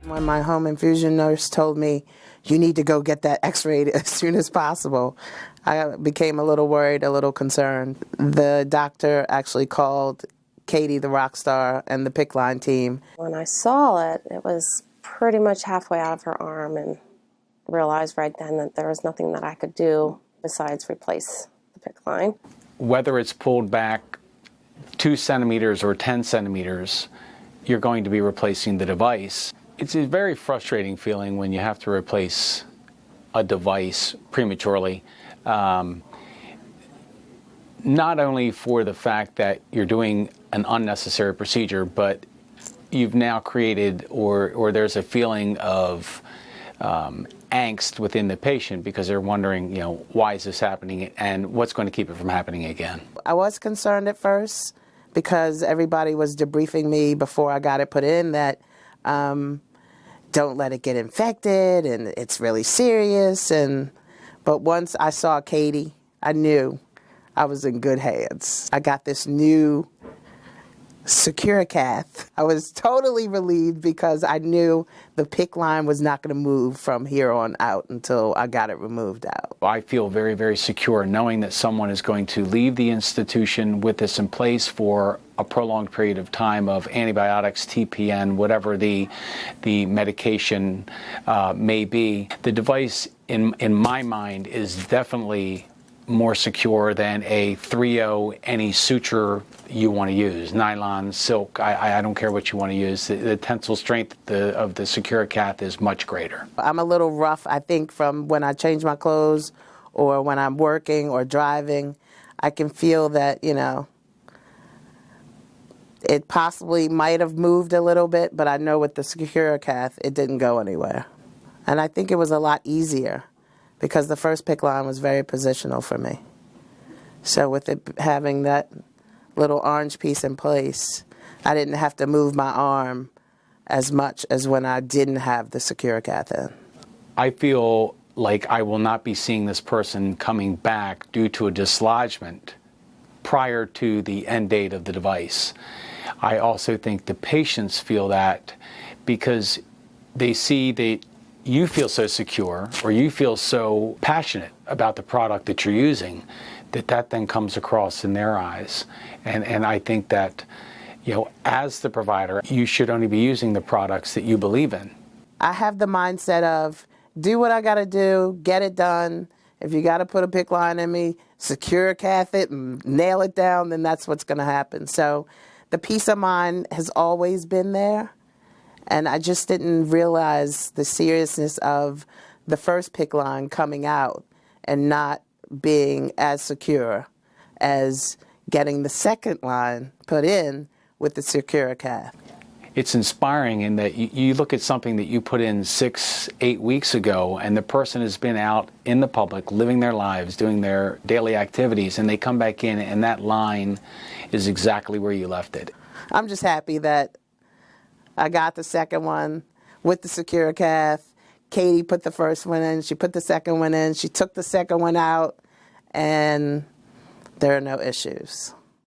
When my home infusion nurse told me, you need to go get that x-rayed as soon as possible, I became a little worried, a little concerned. The doctor actually called Katie, the rock star, and the PICC line team. When I saw it, it was pretty much halfway out of her arm, and realized right then that there was nothing that I could do besides replace the PICC line. Whether it's pulled back 2 centimeters or 10 centimeters, you're going to be replacing the device. It's a very frustrating feeling when you have to replace a device prematurely. Not only for the fact that you're doing an unnecessary procedure, but you've now created, or there's a feeling of angst within the patient because they're wondering, why is this happening and what's going to keep it from happening again. I was concerned at first because everybody was debriefing me before I got it put in that don't let it get infected and it's really serious. But once I saw Katie, I knew I was in good hands. I got this new SecurAcath. I was totally relieved because I knew the PICC line was not going to move from here on out until I got it removed out. I feel very, very secure knowing that someone is going to leave the institution with this in place for a prolonged period of time of antibiotics, TPN, whatever the medication may be. The device, in my mind, is definitely more secure than a 3.0 any suture you want to use. Nylon, silk, I don't care what you want to use. The tensile strength of the SecurAcath is much greater. I'm a little rough, I think, from when I change my clothes or when I'm working or driving. I can feel that, it possibly might have moved a little bit, but I know with the SecurAcath, it didn't go anywhere. And I think it was a lot easier because the first PICC line was very positional for me. So with it having that little orange piece in place, I didn't have to move my arm as much as when I didn't have the SecurAcath in. I feel like I will not be seeing this person coming back due to a dislodgement prior to the end date of the device. I also think the patients feel that because they see that you feel so secure or you feel so passionate about the product that you're using, that then comes across in their eyes. And I think that, as the provider, you should only be using the products that you believe in. I have the mindset of do what I got to do, get it done. If you got to put a PICC line in me, SecurAcath it and nail it down, then that's what's going to happen. So the peace of mind has always been there. And I just didn't realize the seriousness of the first PICC line coming out and not being as secure as getting the second line put in with the SecurAcath. It's inspiring in that you look at something that you put in 6-8 weeks ago and the person has been out in the public, living their lives, doing their daily activities, and they come back in and that line is exactly where you left it. I'm just happy that I got the second one with the SecurAcath. Katie put the first one in. She put the second one in. She took the second one out, and there are no issues.